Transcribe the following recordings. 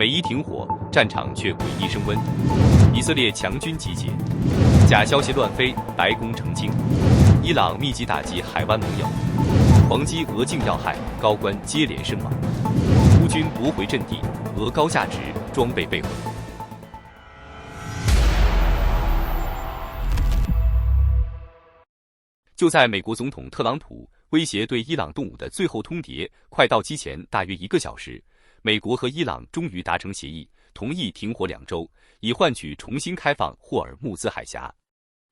美伊停火，战场却诡异升温。以色列强军集结，假消息乱飞，白宫澄清。伊朗密集打击海湾盟友，黄基俄境要害，高官接连身亡。乌军夺回阵地，俄高价值装备被毁。就在美国总统特朗普威胁对伊朗动武的最后通牒快到期前大约1个小时，美国和伊朗终于达成协议，同意停火2周，以换取重新开放霍尔木兹海峡。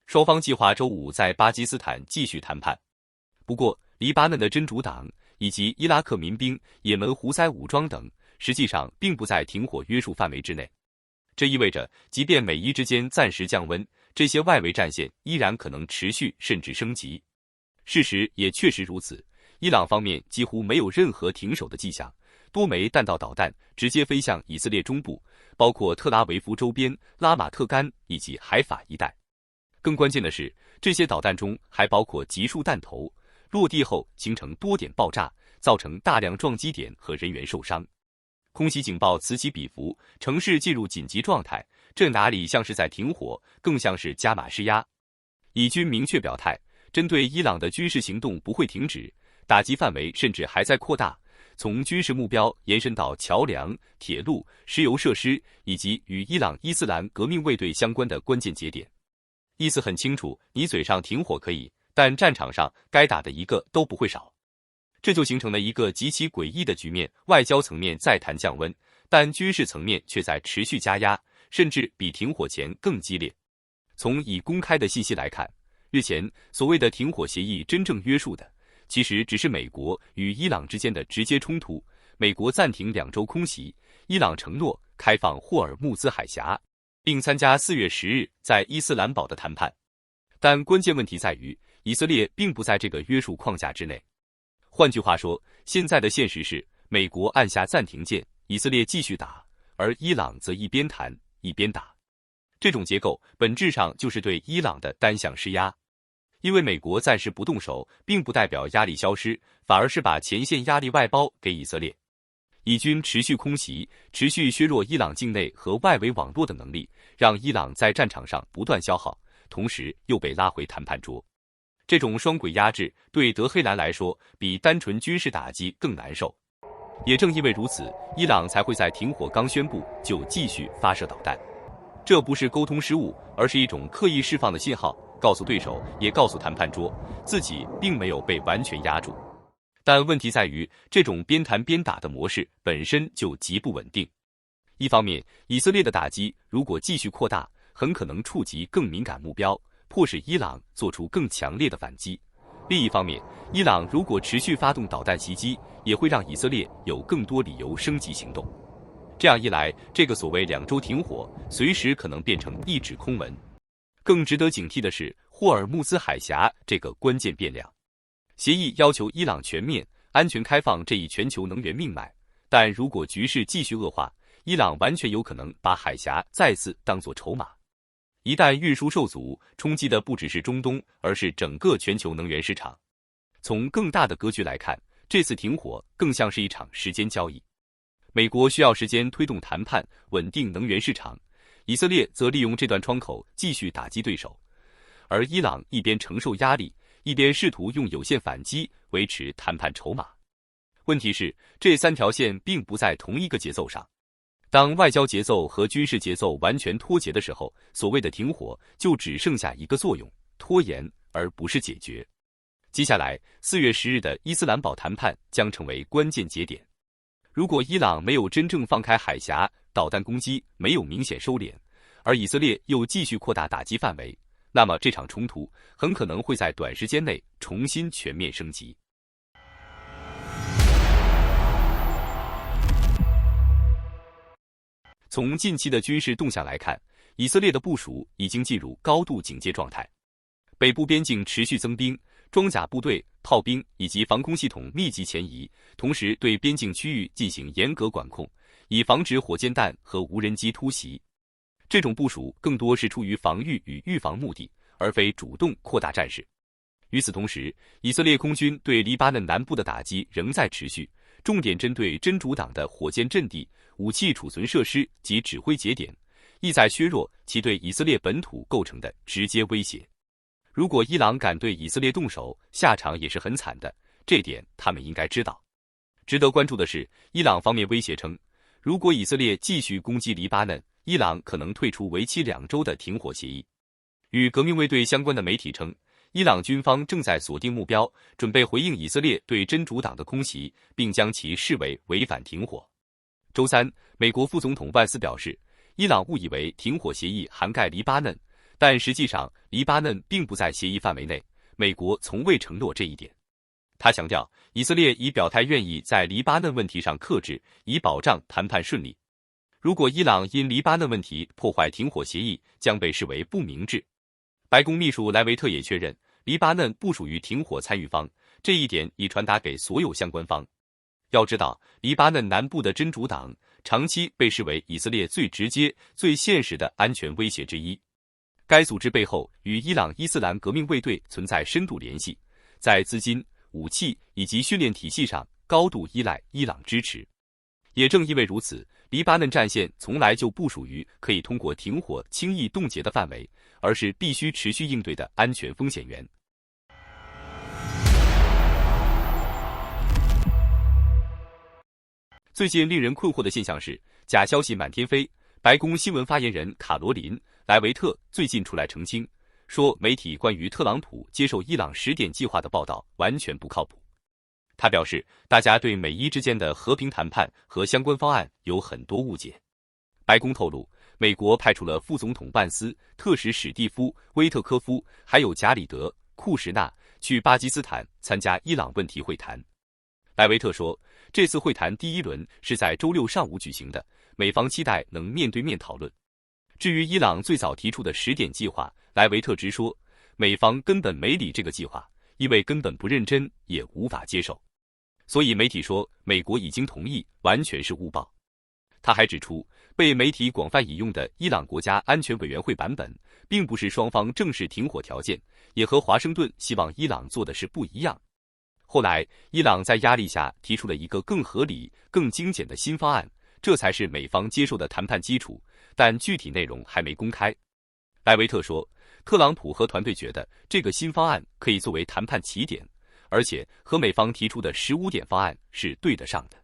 双方计划周五在巴基斯坦继续谈判。不过，黎巴嫩的真主党以及伊拉克民兵、也门胡塞武装等，实际上并不在停火约束范围之内。这意味着，即便美伊之间暂时降温，这些外围战线依然可能持续甚至升级。事实也确实如此，伊朗方面几乎没有任何停手的迹象，多枚弹道导弹直接飞向以色列中部，包括特拉维夫周边、拉马特干以及海法一带。更关键的是，这些导弹中还包括集束弹头，落地后形成多点爆炸，造成大量撞击点和人员受伤。空袭警报此起彼伏，城市进入紧急状态，这哪里像是在停火，更像是加码施压。以军明确表态，针对伊朗的军事行动不会停止，打击范围甚至还在扩大，从军事目标延伸到桥梁、铁路、石油设施以及与伊朗伊斯兰革命卫队相关的关键节点。意思很清楚，你嘴上停火可以，但战场上该打的一个都不会少。这就形成了一个极其诡异的局面，外交层面在谈降温，但军事层面却在持续加压，甚至比停火前更激烈。从已公开的信息来看，日前所谓的停火协议真正约束的，其实只是美国与伊朗之间的直接冲突。美国暂停2周空袭，伊朗承诺开放霍尔木兹海峡，并参加4月10日在伊斯兰堡的谈判。但关键问题在于，以色列并不在这个约束框架之内。换句话说，现在的现实是，美国按下暂停键，以色列继续打，而伊朗则一边谈一边打。这种结构本质上就是对伊朗的单向施压。因为美国暂时不动手，并不代表压力消失，反而是把前线压力外包给以色列。以军持续空袭，持续削弱伊朗境内和外围网络的能力，让伊朗在战场上不断消耗，同时又被拉回谈判桌。这种双轨压制对德黑兰来说，比单纯军事打击更难受。也正因为如此，伊朗才会在停火刚宣布就继续发射导弹。这不是沟通失误，而是一种刻意释放的信号，告诉对手，也告诉谈判桌，自己并没有被完全压住。但问题在于，这种边谈边打的模式本身就极不稳定。一方面，以色列的打击如果继续扩大，很可能触及更敏感目标，迫使伊朗做出更强烈的反击。另一方面，伊朗如果持续发动导弹袭击，也会让以色列有更多理由升级行动。这样一来，这个所谓2周停火，随时可能变成一纸空文。更值得警惕的是，霍尔木兹海峡这个关键变量。协议要求伊朗全面、安全开放这一全球能源命脉，但如果局势继续恶化，伊朗完全有可能把海峡再次当作筹码。一旦运输受阻，冲击的不只是中东，而是整个全球能源市场。从更大的格局来看，这次停火更像是一场时间交易。美国需要时间推动谈判，稳定能源市场，以色列则利用这段窗口继续打击对手，而伊朗一边承受压力，一边试图用有限反击维持谈判筹码。问题是，这3条线并不在同一个节奏上。当外交节奏和军事节奏完全脱节的时候，所谓的停火就只剩下一个作用：拖延，而不是解决。接下来4月10日的伊斯兰堡谈判将成为关键节点。如果伊朗没有真正放开海峡，导弹攻击没有明显收敛，而以色列又继续扩大打击范围，那么这场冲突很可能会在短时间内重新全面升级。从近期的军事动向来看，以色列的部署已经进入高度警戒状态。北部边境持续增兵，装甲部队、炮兵以及防空系统密集前移，同时对边境区域进行严格管控，以防止火箭弹和无人机突袭。这种部署更多是出于防御与预防目的，而非主动扩大战事。与此同时，以色列空军对黎巴嫩南部的打击仍在持续，重点针对真主党的火箭阵地、武器储存设施及指挥节点，意在削弱其对以色列本土构成的直接威胁。如果伊朗敢对以色列动手，下场也是很惨的，这点他们应该知道。值得关注的是，伊朗方面威胁称，如果以色列继续攻击黎巴嫩，伊朗可能退出为期2周的停火协议。与革命卫队相关的媒体称，伊朗军方正在锁定目标，准备回应以色列对真主党的空袭，并将其视为违反停火。周三，美国副总统万斯表示，伊朗误以为停火协议涵盖黎巴嫩，但实际上黎巴嫩并不在协议范围内，美国从未承诺这一点。他强调，以色列已表态愿意在黎巴嫩问题上克制，以保障谈判顺利。如果伊朗因黎巴嫩问题破坏停火协议，将被视为不明智。白宫秘书莱维特也确认，黎巴嫩不属于停火参与方，这一点已传达给所有相关方。要知道，黎巴嫩南部的真主党长期被视为以色列最直接、最现实的安全威胁之一。该组织背后与伊朗伊斯兰革命卫队存在深度联系，在资金、武器以及训练体系上高度依赖伊朗支持。也正因为如此，黎巴嫩战线从来就不属于可以通过停火轻易冻结的范围，而是必须持续应对的安全风险源。最近令人困惑的现象是，假消息满天飞。白宫新闻发言人卡罗琳·莱维特最近出来澄清，说媒体关于特朗普接受伊朗10点计划的报道完全不靠谱。他表示，大家对美伊之间的和平谈判和相关方案有很多误解。白宫透露，美国派出了副总统万斯、特使史蒂夫·威特科夫，还有贾里德·库什纳去巴基斯坦参加伊朗问题会谈。莱维特说，这次会谈第一轮是在周六上午举行的，美方期待能面对面讨论。至于伊朗最早提出的10点计划，莱维特直说，美方根本没理这个计划，因为根本不认真，也无法接受。所以媒体说美国已经同意，完全是误报。他还指出，被媒体广泛引用的伊朗国家安全委员会版本，并不是双方正式停火条件，也和华盛顿希望伊朗做的事不一样。后来，伊朗在压力下提出了一个更合理、更精简的新方案，这才是美方接受的谈判基础，但具体内容还没公开。莱维特说，特朗普和团队觉得这个新方案可以作为谈判起点，而且和美方提出的15点方案是对得上的。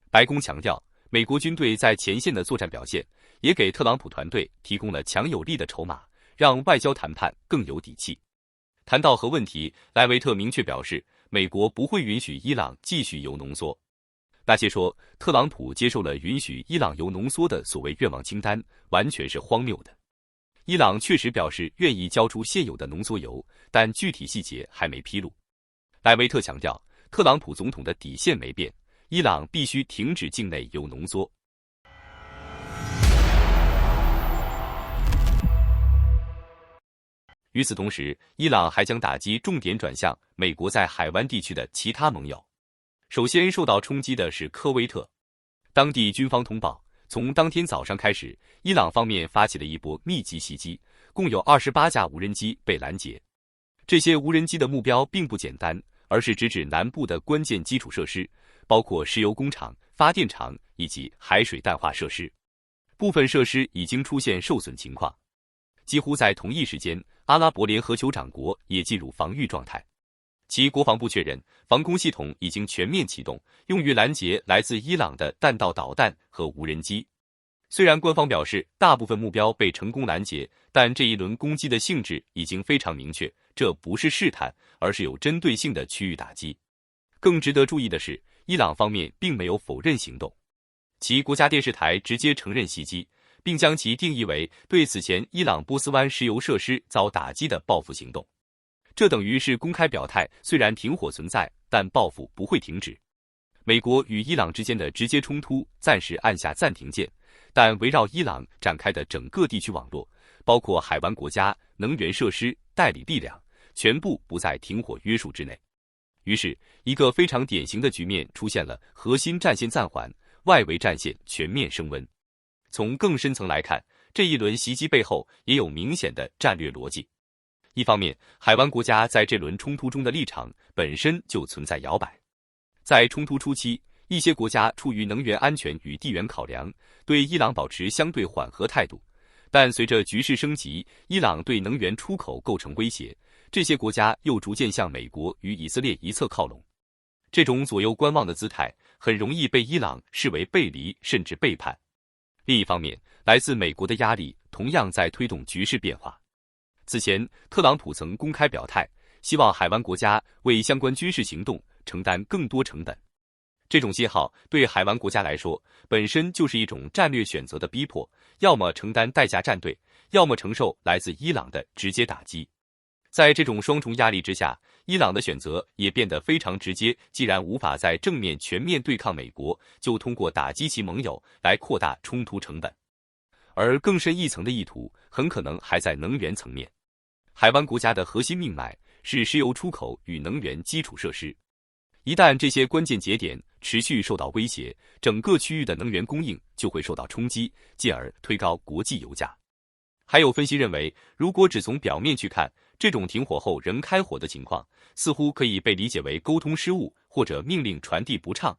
白宫强调，美国军队在前线的作战表现，也给特朗普团队提供了强有力的筹码，让外交谈判更有底气。谈到核问题，莱维特明确表示，美国不会允许伊朗继续铀浓缩。那些说特朗普接受了允许伊朗铀浓缩的所谓愿望清单，完全是荒谬的。伊朗确实表示愿意交出现有的浓缩铀，但具体细节还没披露。莱维特强调，特朗普总统的底线没变，伊朗必须停止境内铀浓缩。与此同时，伊朗还将打击重点转向美国在海湾地区的其他盟友。首先受到冲击的是科威特，当地军方通报，从当天早上开始，伊朗方面发起了一波密集袭击，共有28架无人机被拦截。这些无人机的目标并不简单，而是直指南部的关键基础设施，包括石油工厂、发电厂以及海水淡化设施。部分设施已经出现受损情况。几乎在同一时间，阿拉伯联合酋长国也进入防御状态。其国防部确认，防空系统已经全面启动，用于拦截来自伊朗的弹道导弹和无人机。虽然官方表示大部分目标被成功拦截，但这一轮攻击的性质已经非常明确，这不是试探，而是有针对性的区域打击。更值得注意的是，伊朗方面并没有否认行动，其国家电视台直接承认袭击，并将其定义为对此前伊朗波斯湾石油设施遭打击的报复行动。这等于是公开表态，虽然停火存在，但报复不会停止。美国与伊朗之间的直接冲突暂时按下暂停键，但围绕伊朗展开的整个地区网络，包括海湾国家、能源设施、代理力量，全部不在停火约束之内。于是，一个非常典型的局面出现了：核心战线暂缓，外围战线全面升温。从更深层来看，这一轮袭击背后也有明显的战略逻辑。一方面，海湾国家在这轮冲突中的立场本身就存在摇摆。在冲突初期，一些国家出于能源安全与地缘考量，对伊朗保持相对缓和态度。但随着局势升级，伊朗对能源出口构成威胁，这些国家又逐渐向美国与以色列一侧靠拢。这种左右观望的姿态，很容易被伊朗视为背离甚至背叛。另一方面，来自美国的压力同样在推动局势变化。此前，特朗普曾公开表态，希望海湾国家为相关军事行动承担更多成本。这种信号对海湾国家来说，本身就是一种战略选择的逼迫，要么承担代价站队，要么承受来自伊朗的直接打击。在这种双重压力之下，伊朗的选择也变得非常直接，既然无法在正面全面对抗美国，就通过打击其盟友来扩大冲突成本。而更深一层的意图很可能还在能源层面。海湾国家的核心命脉是石油出口与能源基础设施，一旦这些关键节点持续受到威胁，整个区域的能源供应就会受到冲击，进而推高国际油价。还有分析认为，如果只从表面去看，这种停火后仍开火的情况，似乎可以被理解为沟通失误或者命令传递不畅。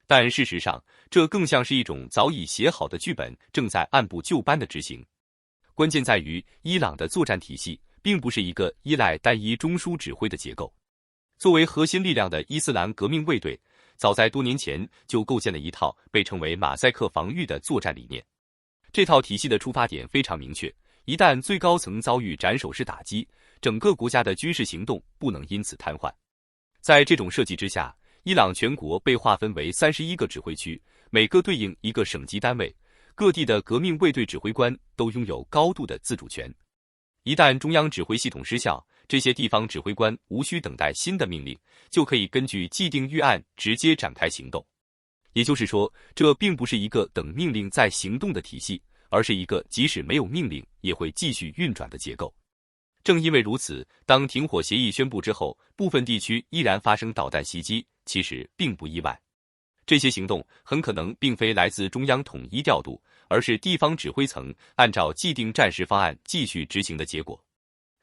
但事实上，这更像是一种早已写好的剧本正在按部就班的执行。关键在于，伊朗的作战体系并不是一个依赖单一中枢指挥的结构。作为核心力量的伊斯兰革命卫队，早在多年前就构建了一套被称为马赛克防御的作战理念。这套体系的出发点非常明确，一旦最高层遭遇斩首式打击，整个国家的军事行动不能因此瘫痪。在这种设计之下，伊朗全国被划分为31个指挥区，每个对应一个省级单位，各地的革命卫队指挥官都拥有高度的自主权。一旦中央指挥系统失效，这些地方指挥官无需等待新的命令，就可以根据既定预案直接展开行动。也就是说，这并不是一个等命令再行动的体系，而是一个即使没有命令也会继续运转的结构。正因为如此，当停火协议宣布之后，部分地区依然发生导弹袭击，其实并不意外。这些行动很可能并非来自中央统一调度，而是地方指挥层按照既定战时方案继续执行的结果。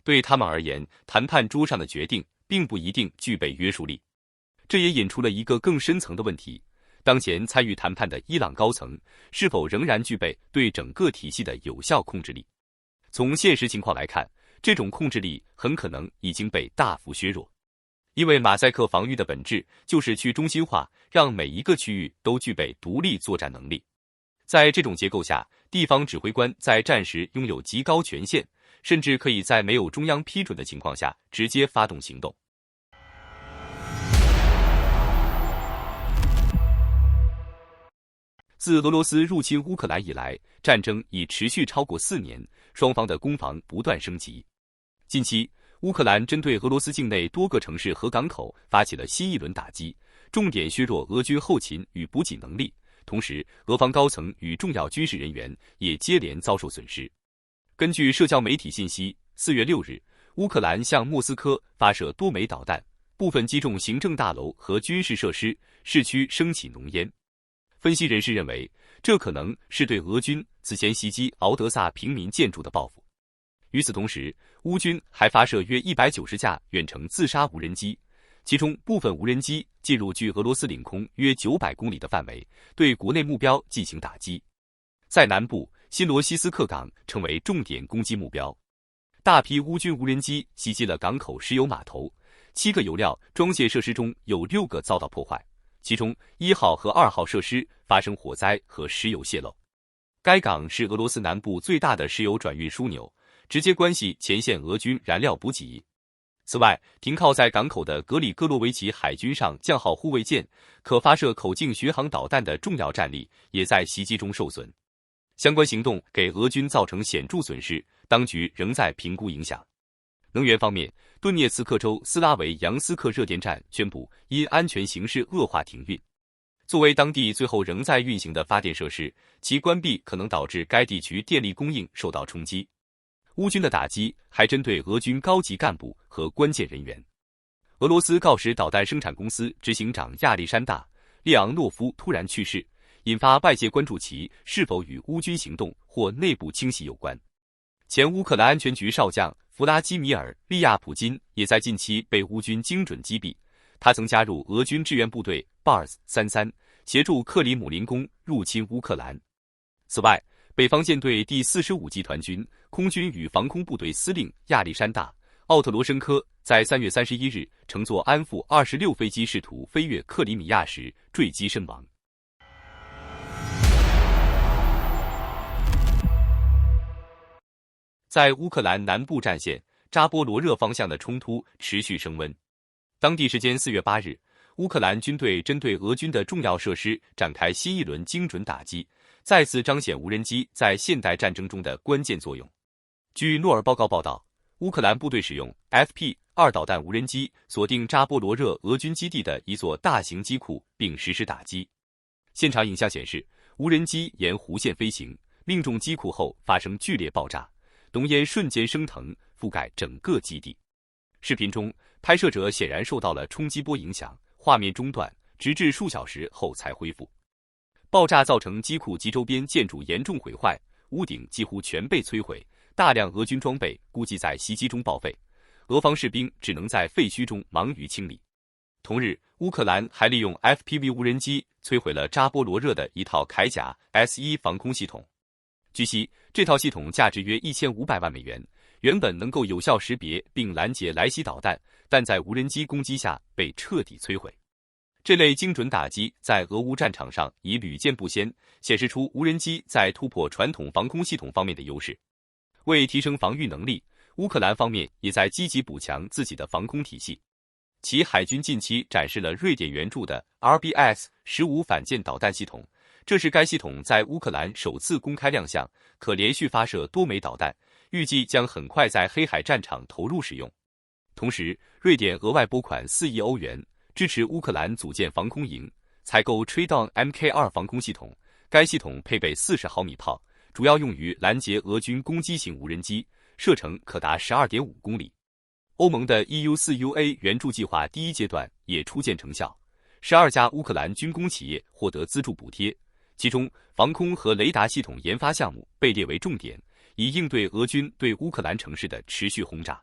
对他们而言，谈判桌上的决定并不一定具备约束力。这也引出了一个更深层的问题：当前参与谈判的伊朗高层是否仍然具备对整个体系的有效控制力？从现实情况来看，这种控制力很可能已经被大幅削弱。因为马赛克防御的本质就是去中心化，让每一个区域都具备独立作战能力。在这种结构下，地方指挥官在战时拥有极高权限，甚至可以在没有中央批准的情况下直接发动行动。自俄罗斯入侵乌克兰以来，战争已持续超过4年，双方的攻防不断升级。近期，乌克兰针对俄罗斯境内多个城市和港口发起了新一轮打击，重点削弱俄军后勤与补给能力，同时俄方高层与重要军事人员也接连遭受损失。根据社交媒体信息，4月6日，乌克兰向莫斯科发射多枚导弹，部分击中行政大楼和军事设施，市区升起浓烟。分析人士认为，这可能是对俄军此前袭击敖德萨平民建筑的报复。与此同时，乌军还发射约190架远程自杀无人机，其中部分无人机进入距俄罗斯领空约900公里的范围，对国内目标进行打击。在南部，新罗西斯克港成为重点攻击目标，大批乌军无人机袭击了港口石油码头，7个油料装卸设施中有6个遭到破坏，其中1号和2号设施发生火灾和石油泄漏。该港是俄罗斯南部最大的石油转运枢纽，直接关系前线俄军燃料补给。此外，停靠在港口的格里戈洛维奇海军上将号护卫舰可发射口径巡航导弹的重要战力也在袭击中受损。相关行动给俄军造成显著损失，当局仍在评估影响。能源方面，顿涅茨克州斯拉维扬斯克热电站宣布因安全形势恶化停运。作为当地最后仍在运行的发电设施，其关闭可能导致该地区电力供应受到冲击。乌军的打击还针对俄军高级干部和关键人员。俄罗斯锆石导弹生产公司执行长亚历山大·列昂诺夫突然去世，引发外界关注其是否与乌军行动或内部清洗有关。前乌克兰安全局少将弗拉基米尔·利亚普金也在近期被乌军精准击毙。他曾加入俄军志愿部队 BARS-33，协助克里姆林宫入侵乌克兰。此外，北方舰队第45集团军空军与防空部队司令亚历山大·奥特罗申科在3月31日乘坐安抚26飞机试图飞越克里米亚时坠机身亡。在乌克兰南部战线扎波罗热方向的冲突持续升温。当地时间4月8日，乌克兰军队针对俄军的重要设施展开新一轮精准打击，再次彰显无人机在现代战争中的关键作用。据诺尔报告报道，乌克兰部队使用 FP-2导弹无人机锁定扎波罗热俄军基地的一座大型机库，并实施打击。现场影像显示，无人机沿弧线飞行，命中机库后发生剧烈爆炸，浓烟瞬间升腾，覆盖整个基地。视频中，拍摄者显然受到了冲击波影响，画面中断，直至数小时后才恢复。爆炸造成机库及周边建筑严重毁坏，屋顶几乎全被摧毁，大量俄军装备估计在袭击中报废，俄方士兵只能在废墟中忙于清理。同日，乌克兰还利用 FPV 无人机摧毁了扎波罗热的一套铠甲 S1 防空系统。据悉，这套系统价值约1500万美元，原本能够有效识别并拦截来袭导弹，但在无人机攻击下被彻底摧毁。这类精准打击在俄乌战场上已屡见不鲜，显示出无人机在突破传统防空系统方面的优势。为提升防御能力，乌克兰方面也在积极补强自己的防空体系。其海军近期展示了瑞典援助的 RBS-15反舰导弹系统，这是该系统在乌克兰首次公开亮相，可连续发射多枚导弹，预计将很快在黑海战场投入使用。同时，瑞典额外拨款4亿欧元，支持乌克兰组建防空营，采购 Tridon Mk2 防空系统。该系统配备40毫米炮，主要用于拦截俄军攻击型无人机，射程可达12.5公里。欧盟的 EU4UA 援助计划第一阶段也初见成效，12家乌克兰军工企业获得资助补贴，其中防空和雷达系统研发项目被列为重点，以应对俄军对乌克兰城市的持续轰炸。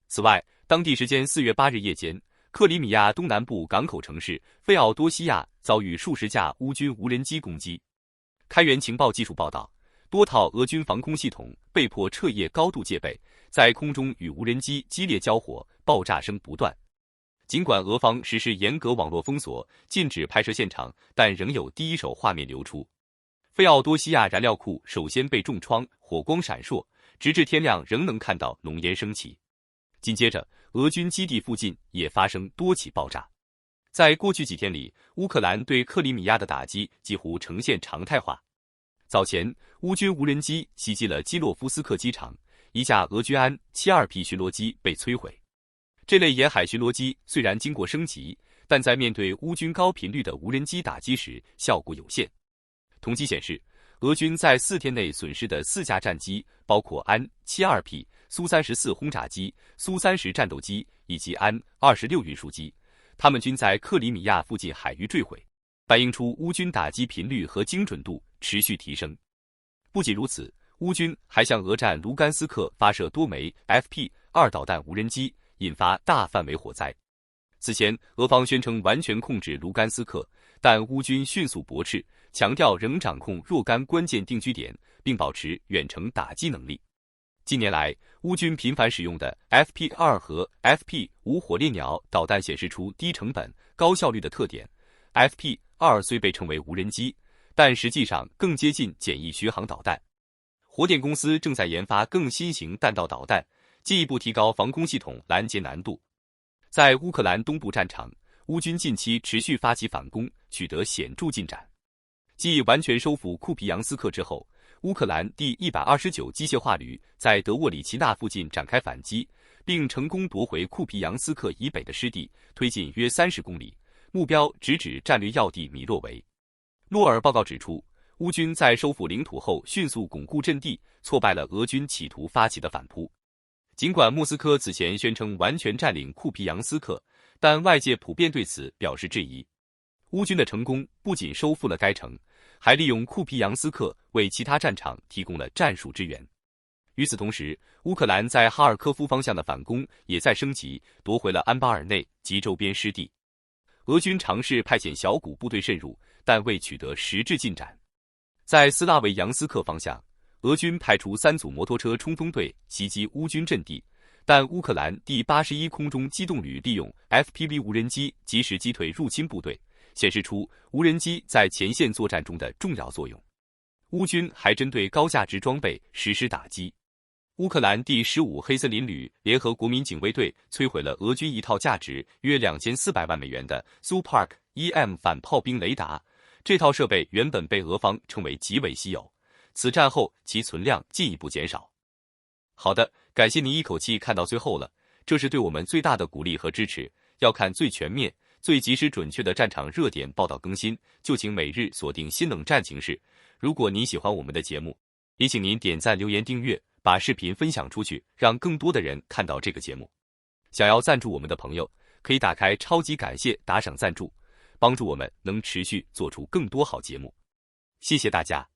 此外，当地时间4月8日夜间，克里米亚东南部港口城市费奥多西亚遭遇数十架乌军无人机攻击。开源情报技术报道，多套俄军防空系统被迫彻夜高度戒备，在空中与无人机激烈交火，爆炸声不断。尽管俄方实施严格网络封锁，禁止拍摄现场，但仍有第一手画面流出。费奥多西亚燃料库首先被重创，火光闪烁，直至天亮仍能看到浓烟升起。紧接着，俄军基地附近也发生多起爆炸。在过去几天里，乌克兰对克里米亚的打击几乎呈现常态化。早前，乌军无人机袭击了基洛夫斯克机场，一架俄军安 72P 巡逻机被摧毁。这类沿海巡逻机虽然经过升级，但在面对乌军高频率的无人机打击时效果有限。统计显示，俄军在4天内损失的4架战机包括安 72P、苏34轰炸机、苏30战斗机以及安26运输机，它们均在克里米亚附近海域坠毁，反映出乌军打击频率和精准度持续提升。不仅如此，乌军还向俄占卢甘斯克发射多枚 FP-2导弹无人机，引发大范围火灾。此前，俄方宣称完全控制卢甘斯克，但乌军迅速驳斥，强调仍掌控若干关键定居点，并保持远程打击能力。近年来，乌军频繁使用的 FP-2和 FP-5火烈鸟导弹显示出低成本、高效率的特点。FP-2虽被称为无人机，但实际上更接近简易巡航导弹。火电公司正在研发更新型弹道导弹，进一步提高防空系统拦截难度。在乌克兰东部战场，乌军近期持续发起反攻，取得显著进展。继完全收复库皮扬斯克之后，乌克兰第129机械化旅在德沃里奇纳附近展开反击，并成功夺回库皮扬斯克以北的失地，推进约30公里，目标直指战略要地米洛维。诺尔报告指出，乌军在收复领土后迅速巩固阵地，挫败了俄军企图发起的反扑。尽管莫斯科此前宣称完全占领库皮扬斯克，但外界普遍对此表示质疑。乌军的成功不仅收复了该城，还利用库皮扬斯克为其他战场提供了战术支援。与此同时，乌克兰在哈尔科夫方向的反攻也在升级，夺回了安巴尔内及周边失地。俄军尝试派遣小股部队渗入，但未取得实质进展。在斯拉维扬斯克方向，俄军派出3组摩托车冲锋队袭击乌军阵地，但乌克兰第81空中机动旅利用 FPV 无人机及时击退入侵部队，显示出无人机在前线作战中的重要作用。乌军还针对高价值装备实施打击。乌克兰第15黑森林旅联合国民警卫队摧毁了俄军一套价值约2400万美元的 Supark EM 反炮兵雷达，这套设备原本被俄方称为极为稀有，此战后其存量进一步减少。好的，感谢您一口气看到最后了，这是对我们最大的鼓励和支持。要看最全面、最及时准确的战场热点报道更新，就请每日锁定新冷战情势。如果您喜欢我们的节目，也请您点赞、留言、订阅，把视频分享出去，让更多的人看到这个节目。想要赞助我们的朋友，可以打开超级感谢打赏赞助，帮助我们能持续做出更多好节目。谢谢大家。